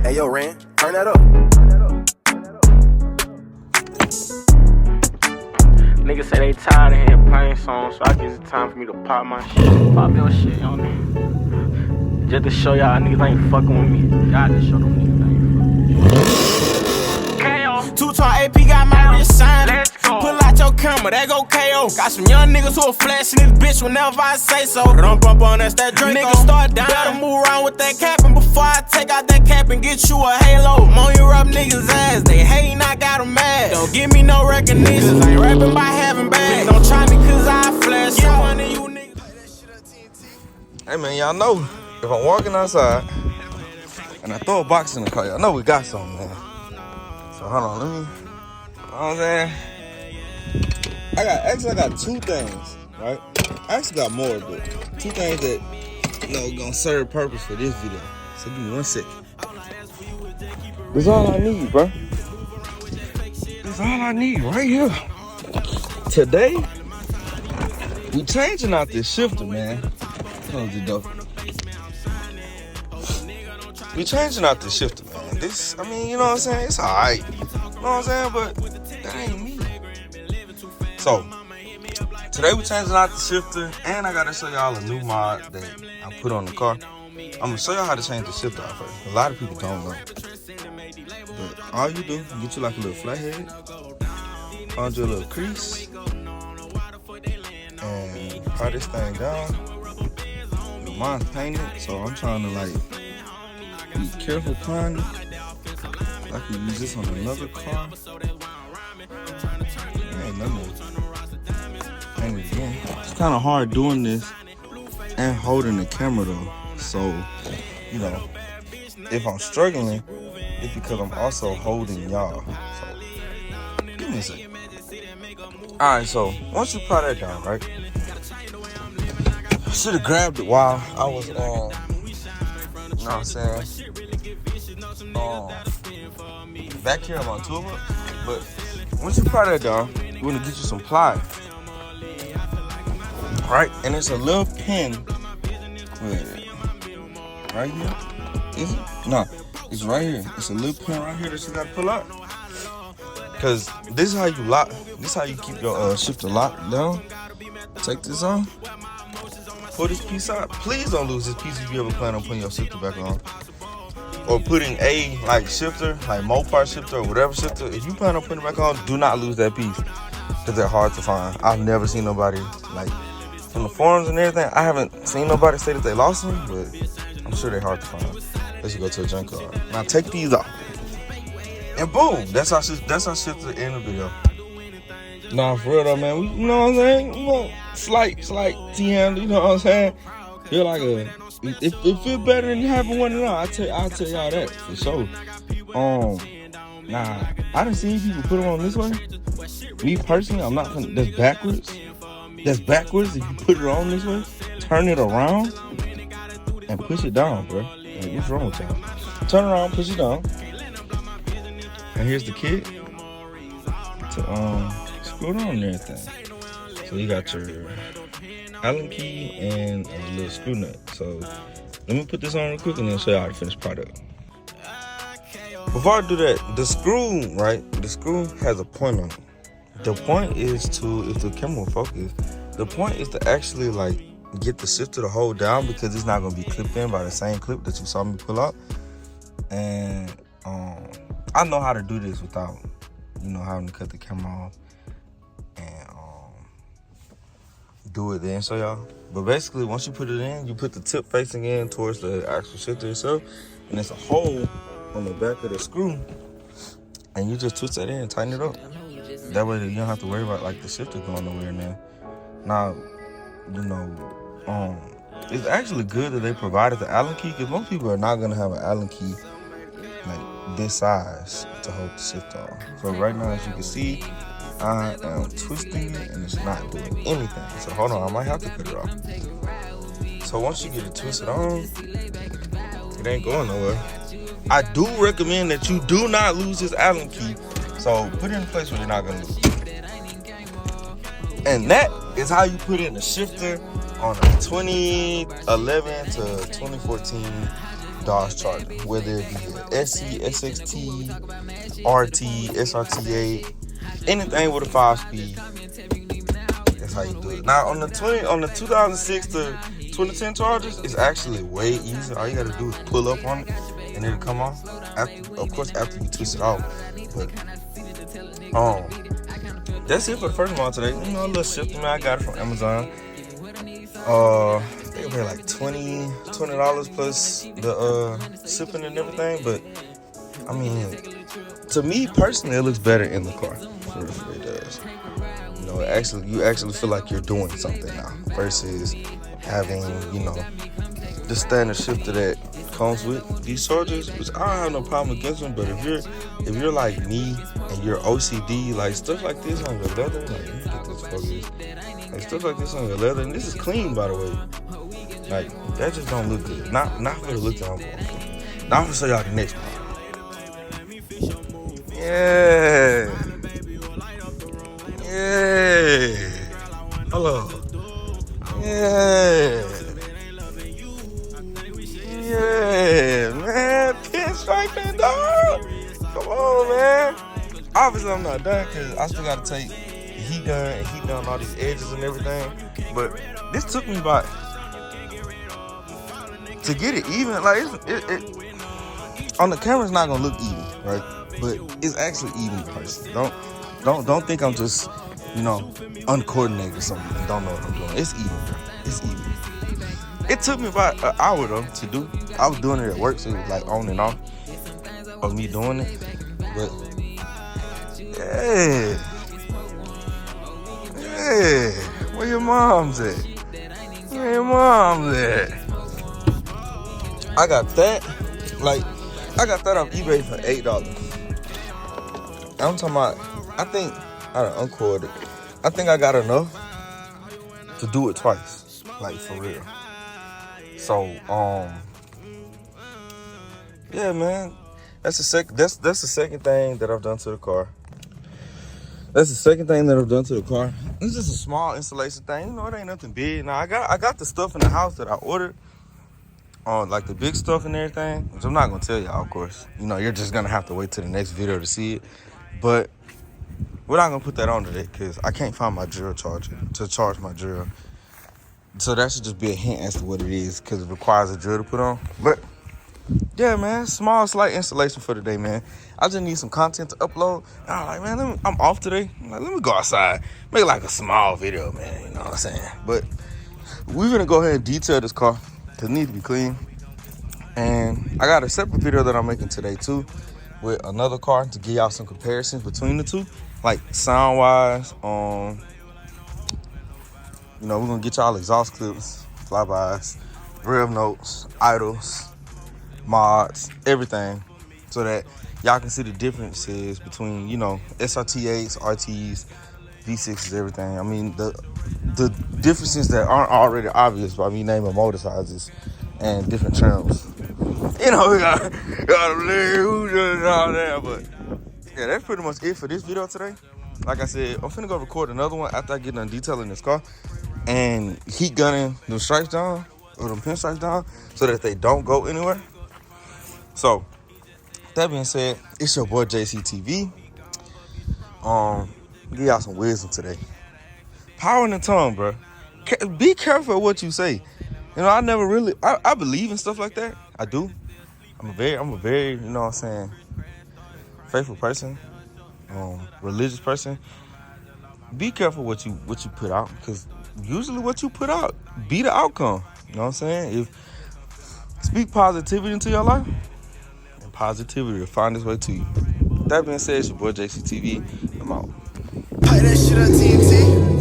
Hey, yo, Ren, turn that up. Niggas say they tired of hearing pain songs, so I guess it's time for me to pop my shit. Pop your shit on me. Just to show y'all niggas ain't fucking with me. Y'all just show them niggas ain't fucking. KO. Two-tone AP got my wrist shining. Let's go. Pull out your camera, that go KO. Got some young niggas who are flashing this bitch whenever I say so. Don't bump on us, that Draco. Niggas start down. Better move around with that cap, and before I take out that cap and get you a halo. I'm on your up niggas' ass, they hatin', I got them mad. Don't give me no recognition, I ain't rapping by having bags. Don't try me cause I flash. Get one of you niggas. Hey man, y'all know if I'm walking outside and I throw a box in the car, y'all know we got something, man. So hold on, let me. You know what I'm saying? I got two things, right? I actually got more, but two things that gonna serve purpose for this video. So give me 1 second. That's all I need, bro. That's all I need right here. Today, we changing out this shifter, man. Close the door. We changing out the shifter, man. This, I mean, you know what I'm saying? It's alright. You know what I'm saying? But that ain't me. So, today we changing out the shifter, and I gotta show y'all a new mod that I put on the car. I'm gonna show y'all how to change the shifter out first. A lot of people don't know. But all you do, you get you like a little flathead, find you a little crease, and put this thing down. Mine's painted, so I'm trying to like be careful applying it. I can use this on another car. Ain't nothing. Paint it again. It's kind of hard doing this and holding the camera though. So, you know, if I'm struggling, it's because I'm also holding y'all. So, give me a second. Alright, so once you put that down, right? I should have grabbed it while I was you know what I'm saying? Back here on my tool, but once you put that down, you want to get you some pliers, right? And it's a little pin, right here. Is it? No, it's right here. It's a little pin right here that you gotta pull out, cause this is how you lock. This is how you keep your shifter locked down. Take this on. Pull this piece out. Please don't lose this piece if you ever plan on putting your shifter back on. Or putting a like shifter, like Mopar shifter or whatever shifter. If you plan on putting it back on, do not lose that piece. Because they're hard to find. I've never seen nobody, like, from the forums and everything, I haven't seen nobody say that they lost them, but I'm sure they're hard to find. Unless you go to a junkyard. Now take these off. And boom, that's our shifter in the video. Nah, for real though, man. You know what I'm saying? You know, slight T-handle, you know what I'm saying? Feel like it feel better than having one at all. I'll tell y'all that for sure. Nah, I done seen people put them on this way. Me personally, I'm not gonna. That's backwards. That's backwards. If you put it on this way, turn it around and push it down, bro. Like, what's wrong with y'all? Turn around, push it down. And here's the kit to screw it on and everything. So you got your Allen key and a little screw nut. So let me put this on real quick and then show y'all the finished product. Before I do that, the screw, right? The screw has a point on it. The point is to, if the camera will focus, the point is to actually like get the shifter to hold down because it's not gonna be clipped in by the same clip that you saw me pull out. And I know how to do this without, you know, having to cut the camera off and do it then show y'all. But basically, once you put it in, you put the tip facing in towards the actual shifter itself, and there's a hole on the back of the screw, and you just twist that in and tighten it up. That way you don't have to worry about like the shifter going nowhere in there. Now, you know, it's actually good that they provided the Allen key because most people are not gonna have an Allen key like this size to hold the shifter on. So right now, as you can see, I am twisting it and it's not doing anything. So hold on, I might have to cut it off. So once you get it twisted on, it ain't going nowhere. I do recommend that you do not lose this Allen key. So put it in a place where you're not gonna lose it. And that is how you put in a shifter on a 2011 to 2014 Dodge Charger, whether it be an SC, SXT, RT, SRT8, anything with a 5-speed. That's how you do it. Now on the 2006 to 2010 Chargers, it's actually way easier. All you gotta do is pull up on it and it'll come off. After you twist it off. But that's it for the first model today. You know, a little shifting, man. I got it from Amazon. I think I paid like $20 plus the shipping and everything. But I mean, to me personally, it looks better in the car. It does. You know, you actually feel like you're doing something now versus having, you know, the standard shifter that comes with these Chargers, which I don't have no problem against them. But if you're like me and you're OCD, like stuff like this on your leather, like, let me get this focused. Like stuff like this on your leather, and this is clean, by the way. Like that just don't look good. Not for the look that I'm going for. Now I'm gonna show y'all the next one. Yeah. Hello. Yeah, man. Pinstriping, dog. Come on, man. Obviously, I'm not done because I still got to take the heat gun and heat down all these edges and everything. But this took me about to get it even. Like it on the camera, it's not gonna look even, right? But it's actually even in person. Don't think I'm just, you know, uncoordinated or something and don't know what I'm doing. It's even, bro. It's even. It took me about an hour though to do. I was doing it at work, so it was like on and off of me doing it. But yeah, where your mom's at? Where your mom's at? I got that off eBay for $8. I'm talking about, I think I done uncorded. I think I got enough to do it twice, like for real. So, yeah, man, that's the second thing that I've done to the car. This is just a small installation thing. You know, it ain't nothing big. Now I got the stuff in the house that I ordered, like the big stuff and everything, which I'm not gonna tell y'all, of course. You know, you're just gonna have to wait till the next video to see it. But we're not gonna put that on today because I can't find my drill charger to charge my drill. So that should just be a hint as to what it is because it requires a drill to put on. But yeah, man, slight installation for today, man. I just need some content to upload. And I'm like, man, I'm off today. I'm like, let me go outside, make like a small video, man. You know what I'm saying? But we're gonna go ahead and detail this car because it needs to be clean. And I got a separate video that I'm making today too with another car to give y'all some comparisons between the two, like sound wise. You know, we're gonna get y'all exhaust clips, flybys, rev notes, idles, mods, everything, so that y'all can see the differences between, you know, SRT8s, RTs, V6s, everything. I mean, the differences that aren't already obvious by me naming motor sizes and different trims. You know, we got and all that, but yeah, that's pretty much it for this video today. Like I said, I'm finna go record another one after I get done detailing this car and heat gunning them stripes down, or them pinstripes down, so that they don't go anywhere. So, that being said, it's your boy JCTV. Give y'all some wisdom today. Power in the tongue, bro. Be careful of what you say. You know, I believe in stuff like that. I do. I'm a very, you know what I'm saying, faithful person, religious person. Be careful what you put out, because usually what you put out be the outcome. You know what I'm saying? Speak positivity into your life, and positivity will find its way to you. That being said, it's your boy JCTV. I'm out. Play that shit on TNT.